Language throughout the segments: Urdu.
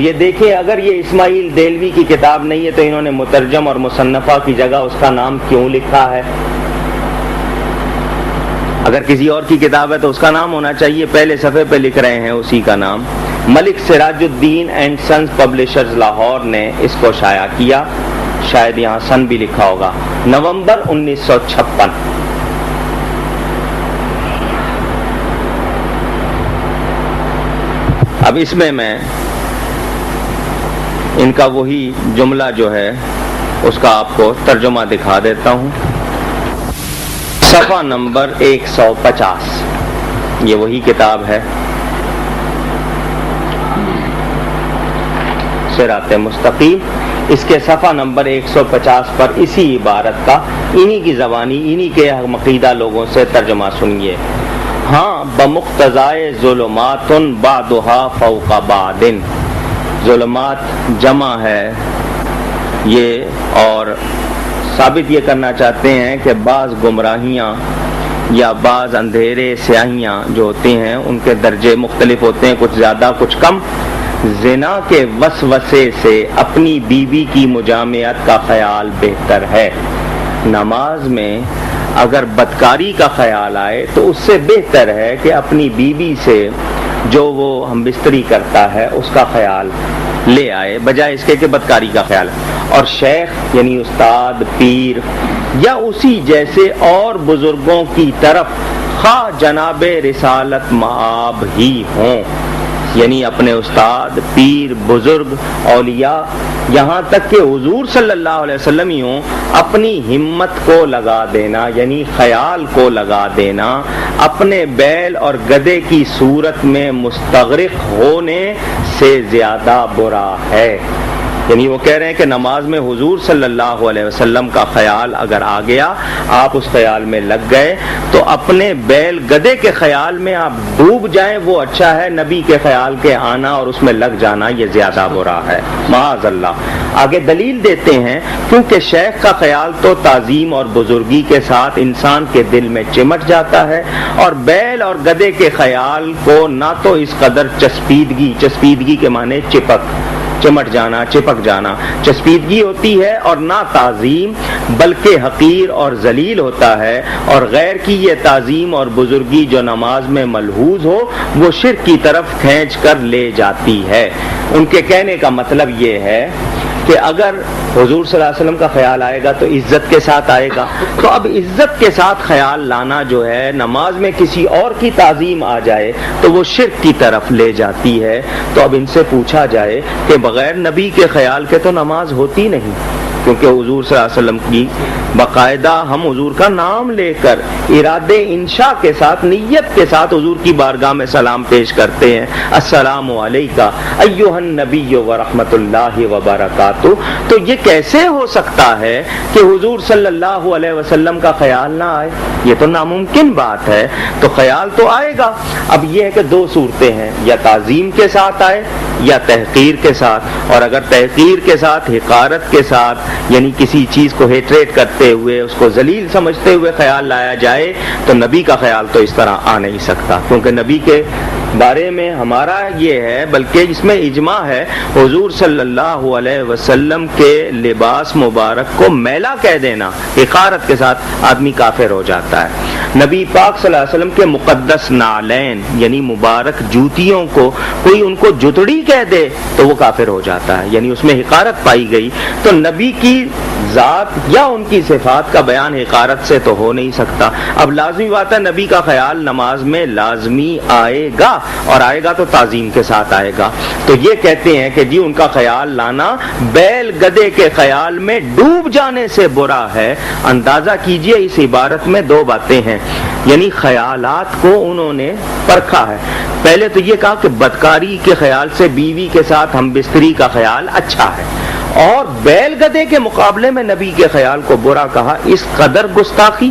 یہ دیکھیں، اگر یہ اسماعیل دہلوی کی کتاب نہیں ہے تو انہوں نے مترجم اور مصنفہ کی جگہ اس کا نام کیوں لکھا ہے؟ اگر کسی اور کی کتاب ہے تو اس کا نام ہونا چاہیے، پہلے صفحے پہ لکھ رہے ہیں اسی کا نام۔ ملک Siraj uddin and sons publishers Lahore نے اس کو شائع کیا، شاید یہاں سن بھی لکھا ہوگا، نومبر 1956۔ اب اس میں ان کا وہی جملہ جو ہے اس کا آپ کو ترجمہ دکھا دیتا ہوں۔ صفحہ نمبر 150، یہ وہی کتاب ہے صراط مستقیم، اس کے صفحہ نمبر 150 پر اسی عبارت کا انہی کی زبانی انہی کے عقیدہ لوگوں سے ترجمہ سنیے۔ ہاں بمقتضائے ظلمات بعضها فوق بعض، ظلمات جمع ہے یہ، اور ثابت یہ کرنا چاہتے ہیں کہ بعض گمراہیاں یا بعض اندھیرے سیاہیاں جو ہوتے ہیں ان کے درجے مختلف ہوتے ہیں، کچھ زیادہ کچھ کم۔ زنا کے وسوسے سے اپنی بیوی کی مجامعت کا خیال بہتر ہے۔ نماز میں اگر بدکاری کا خیال آئے تو اس سے بہتر ہے کہ اپنی بیوی سے جو وہ ہم بستری کرتا ہے اس کا خیال لے آئے، بجائے اس کے کہ بدکاری کا خیال ہے۔ اور شیخ یعنی استاد، پیر یا اسی جیسے اور بزرگوں کی طرف خواہ جناب رسالت مآب ہی ہوں، یعنی اپنے استاد، پیر، بزرگ، اولیاء، یہاں تک کہ حضور صلی اللہ علیہ وسلم ہی ہوں، اپنی ہمت کو لگا دینا یعنی خیال کو لگا دینا اپنے بیل اور گدھے کی صورت میں مستغرق ہونے سے زیادہ برا ہے۔ یعنی وہ کہہ رہے ہیں کہ نماز میں حضور صلی اللہ علیہ وسلم کا خیال اگر آ گیا، آپ اس خیال میں لگ گئے تو اپنے بیل گدھے کے خیال میں آپ ڈوب جائیں وہ اچھا ہے، نبی کے خیال کے آنا اور اس میں لگ جانا یہ زیادہ برا ہے، معاذ اللہ۔ آگے دلیل دیتے ہیں کیونکہ شیخ کا خیال تو تعظیم اور بزرگی کے ساتھ انسان کے دل میں چمٹ جاتا ہے، اور بیل اور گدھے کے خیال کو نہ تو اس قدر چسپیدگی کے معنی چمٹ جانا، چپک جانا، چسپیدگی ہوتی ہے، اور نہ تعظیم بلکہ حقیر اور ذلیل ہوتا ہے، اور غیر کی یہ تعظیم اور بزرگی جو نماز میں ملحوظ ہو وہ شرک کی طرف کھینچ کر لے جاتی ہے۔ ان کے کہنے کا مطلب یہ ہے کہ اگر حضور صلی اللہ علیہ وسلم کا خیال آئے گا تو عزت کے ساتھ آئے گا، تو اب عزت کے ساتھ خیال لانا جو ہے، نماز میں کسی اور کی تعظیم آ جائے تو وہ شرک کی طرف لے جاتی ہے۔ تو اب ان سے پوچھا جائے کہ بغیر نبی کے خیال کے تو نماز ہوتی نہیں، کیونکہ حضور صلی اللہ علیہ وسلم کی باقاعدہ ہم حضور کا نام لے کر ارادے انشاء کے ساتھ، نیت کے ساتھ حضور کی بارگاہ میں سلام پیش کرتے ہیں، السلام علیکہ ایھا النبی ورحمۃ اللہ وبرکاتہ۔ تو یہ کیسے ہو سکتا ہے کہ حضور صلی اللہ علیہ وسلم کا خیال نہ آئے؟ یہ تو ناممکن بات ہے۔ تو خیال تو آئے گا۔ اب یہ ہے کہ دو صورتیں ہیں، یا تعظیم کے ساتھ آئے یا تحقیر کے ساتھ، اور اگر تحقیر کے ساتھ، حقارت کے ساتھ، یعنی کسی چیز کو ہیٹریٹ کرتے ہوئے، اس کو ذلیل سمجھتے ہوئے خیال لایا جائے تو نبی کا خیال تو اس طرح آ نہیں سکتا، کیونکہ نبی کے بارے میں ہمارا یہ ہے، بلکہ اس میں اجماع ہے، حضور صلی اللہ علیہ وسلم کے لباس مبارک کو میلا کہہ دینا، حقارت کے ساتھ آدمی کافر ہو جاتا ہے۔ نبی پاک صلی اللہ علیہ وسلم کے مقدس نعلین یعنی مبارک جوتیوں کو کوئی ان کو جتڑی کہہ دے تو وہ کافر ہو جاتا ہے، یعنی اس میں حقارت پائی گئی۔ تو نبی کی ذات یا ان کی صفات کا بیان حقارت سے تو ہو نہیں سکتا۔ اب لازمی بات ہے نبی کا خیال نماز میں لازمی آئے گا، اور آئے گا تو تعظیم کے ساتھ آئے گا۔ تو یہ کہتے ہیں کہ جی ان کا خیال لانا بیل گدھے کے خیال میں ڈوب جانے سے برا ہے۔ اندازہ کیجئے اس عبارت میں دو باتیں ہیں، یعنی خیالات کو انہوں نے پرکھا ہے۔ پہلے تو یہ کہا کہ بدکاری کے خیال سے بیوی کے ساتھ ہم بستری کا خیال اچھا ہے، اور بیل گدھے کے مقابلے میں نبی کے خیال کو برا کہا۔ اس قدر گستاخی،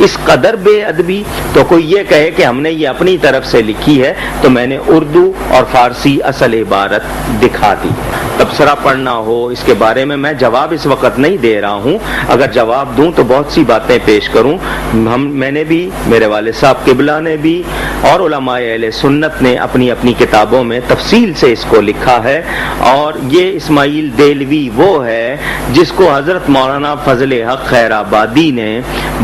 اس قدر بے ادبی. تو کوئی یہ کہے کہ ہم نے یہ اپنی طرف سے لکھی ہے تو میں نے اردو اور فارسی اصل عبارت دکھا دی. تبصرہ پڑھنا ہو اس کے بارے میں جواب اس وقت نہیں دے رہا ہوں. اگر جواب دوں تو بہت سی باتیں پیش کروں. میں نے بھی، میرے والد صاحب قبلہ نے بھی، اور علماء اہل سنت نے اپنی اپنی کتابوں میں تفصیل سے اس کو لکھا ہے. اور یہ اسماعیل دہلوی وہ ہے جس کو حضرت مولانا فضل حق خیر آبادی نے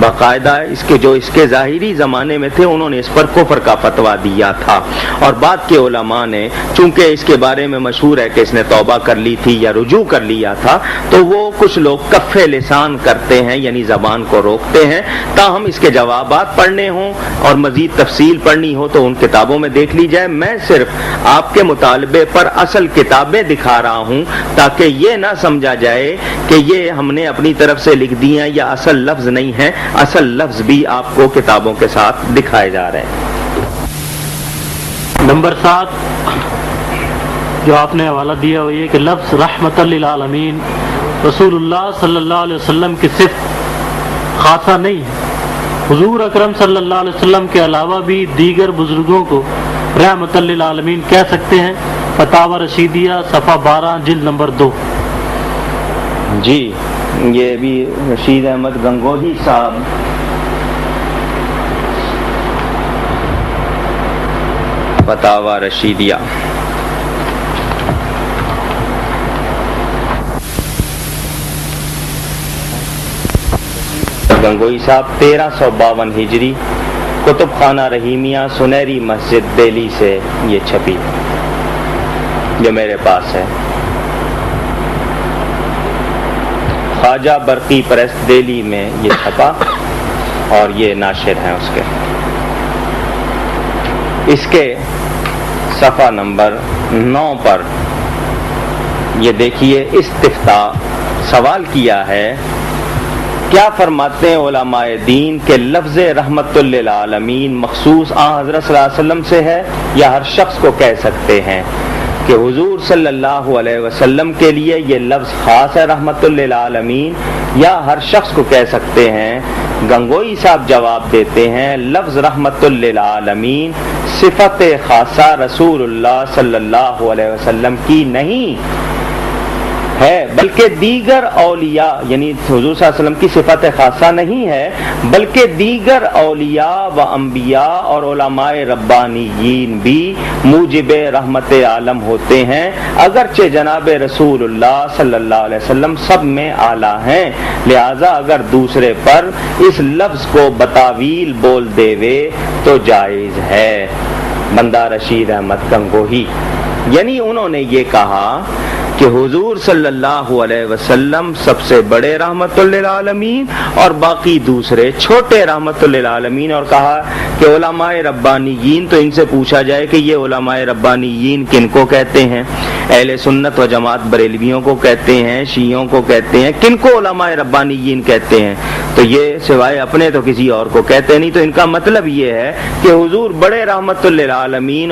باقاعدہ اس کے ظاہری زمانے میں تھے، انہوں نے اس پر کفر کا فتویٰ دیا تھا. اور بعد کے علماء نے، چونکہ اس کے بارے میں مشہور ہے کہ اس نے توبہ کر لی تھی یا رجوع کر لیا تھا، تو وہ کچھ لوگ کف لسان کرتے ہیں، یعنی زبان کو روکتے ہیں. تاہم اس کے جوابات پڑھنے ہوں اور مزید تفصیل پڑھنی ہو تو ان کتابوں میں دیکھ لی جائے. میں صرف آپ کے مطالبے پر اصل کتابیں دکھا رہا ہوں تاکہ یہ نہ سمجھا جائے کہ یہ ہم نے اپنی طرف سے لکھ دی ہیں یا اصل لفظ نہیں ہیں. اصل لفظ بھی آپ کو کتابوں کے ساتھ دکھائے جا رہے ہیں. نمبر 7 جو آپ نے حوالہ دیا وہ یہ کہ لفظ رحمت للعالمین رسول اللہ صلی اللہ علیہ وسلم کی صفت خاصہ نہیں ہے. حضور اکرم صلی اللہ علیہ وسلم کے علاوہ بھی دیگر بزرگوں کو رحمت للعالمین کہہ سکتے ہیں. فتاوی رشیدیہ صفحہ 12 جلد نمبر 2. جی یہ بھی رشید احمد گنگوہی صاحب فتاوی رشیدیہ گنگوئی صاحب 1352 ہجری کتب خانہ رحیمیہ سنہری مسجد دہلی سے یہ چھپی جو میرے پاس ہے. خواجہ برقی پریس دہلی میں یہ چھپا اور یہ ناشر ہیں اس کے. اس کے صفحہ نمبر 9 پر یہ دیکھیے استفتاء سوال کیا ہے. کیا فرماتے ہیں علماء دین کہ لفظ رحمت للعالمین مخصوص حضرت صلی اللہ علیہ وسلم سے ہے یا ہر شخص کو کہہ سکتے ہیں کہ حضور صلی اللہ علیہ وسلم کے لیے یہ لفظ خاص ہے رحمت للعالمین یا ہر شخص کو کہہ سکتے ہیں؟ گنگوئی صاحب جواب دیتے ہیں لفظ رحمت للعالمین صفت خاصہ رسول اللہ صلی اللہ علیہ وسلم کی نہیں ہے بلکہ دیگر اولیاء، یعنی حضور صلی اللہ علیہ وسلم کی صفت خاصہ نہیں ہے بلکہ دیگر اولیاء و انبیاء اور علماء ربانیین بھی موجب رحمت عالم ہوتے ہیں، اگرچہ جناب رسول اللہ صلی اللہ علیہ وسلم سب میں اعلیٰ ہیں. لہذا اگر دوسرے پر اس لفظ کو بتاویل بول دیوے تو جائز ہے. بندہ رشید احمد گنگوہی، یعنی انہوں نے یہ کہا کہ حضور صلی اللہ علیہ وسلم سب سے بڑے رحمت للعالمین اور باقی دوسرے چھوٹے رحمت للعالمین، اور کہا کہ علماء ربانیین، تو ان سے پوچھا جائے کہ یہ علماء ربانیین کن کو کہتے ہیں؟ اہل سنت و جماعت بریلویوں کو کہتے ہیں، شیعوں کو کہتے ہیں، کن کو علماء ربانیین کہتے ہیں؟ تو یہ سوائے اپنے تو کسی اور کو کہتے نہیں. تو ان کا مطلب یہ ہے کہ حضور بڑے رحمت للعالمین